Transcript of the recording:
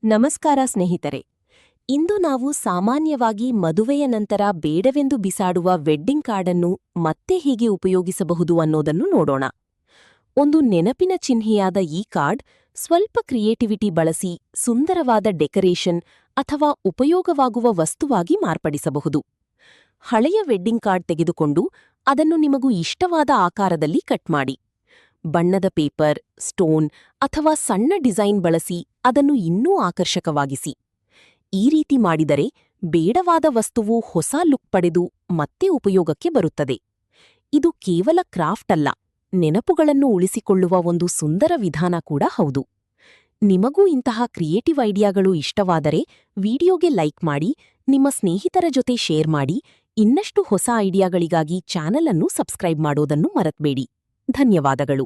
ನಮಸ್ಕಾರ ಸ್ನೇಹಿತರೆ. ಇಂದು ನಾವು ಸಾಮಾನ್ಯವಾಗಿ ಮದುವೆಯ ನಂತರ ಬೇಡವೆಂದು ಬಿಸಾಡುವ ವೆಡ್ಡಿಂಗ್ ಕಾರ್ಡ್ ಅನ್ನು ಮತ್ತೆ ಹೇಗೆ ಉಪಯೋಗಿಸಬಹುದು ಅನ್ನೋದನ್ನು ನೋಡೋಣ. ಒಂದು ನೆನಪಿನ ಚಿಹ್ನೆಯಾದ ಈ ಕಾರ್ಡ್ ಸ್ವಲ್ಪ ಕ್ರಿಯೇಟಿವಿಟಿ ಬಳಸಿ ಸುಂದರವಾದ ಡೆಕರೇಷನ್ ಅಥವಾ ಉಪಯೋಗವಾಗುವ ವಸ್ತುವಾಗಿ ಮಾರ್ಪಡಿಸಬಹುದು. ಹಳೆಯ ವೆಡ್ಡಿಂಗ್ ಕಾರ್ಡ್ ತೆಗೆದುಕೊಂಡು ಅದನ್ನು ನಿಮಗೂ ಇಷ್ಟವಾದ ಆಕಾರದಲ್ಲಿ ಕಟ್ ಮಾಡಿ. ಬಣ್ಣದ ಪೇಪರ್, ಸ್ಟೋನ್ ಅಥವಾ ಸಣ್ಣ ಡಿಸೈನ್ ಬಳಸಿ ಅದನ್ನು ಇನ್ನೂ ಆಕರ್ಷಕವಾಗಿಸಿ. ಈ ರೀತಿ ಮಾಡಿದರೆ ಬೇಡವಾದ ವಸ್ತುವು ಹೊಸ ಲುಕ್ ಪಡೆದು ಮತ್ತೆ ಉಪಯೋಗಕ್ಕೆ ಬರುತ್ತದೆ. ಇದು ಕೇವಲ ಕ್ರಾಫ್ಟ್ ಅಲ್ಲ, ನೆನಪುಗಳನ್ನು ಉಳಿಸಿಕೊಳ್ಳುವ ಒಂದು ಸುಂದರ ವಿಧಾನ ಕೂಡ ಹೌದು. ನಿಮಗೂ ಇಂತಹ ಕ್ರಿಯೇಟಿವ್ ಐಡಿಯಾಗಳು ಇಷ್ಟವಾದರೆ ವಿಡಿಯೋಗೆ ಲೈಕ್ ಮಾಡಿ, ನಿಮ್ಮ ಸ್ನೇಹಿತರ ಜೊತೆ ಶೇರ್ ಮಾಡಿ. ಇನ್ನಷ್ಟು ಹೊಸ ಐಡಿಯಾಗಳಿಗಾಗಿ ಚಾನಲ್ ಅನ್ನು ಸಬ್ಸ್ಕ್ರೈಬ್ ಮಾಡೋದನ್ನು ಮರೆತಬೇಡಿ. ಧನ್ಯವಾದಗಳು.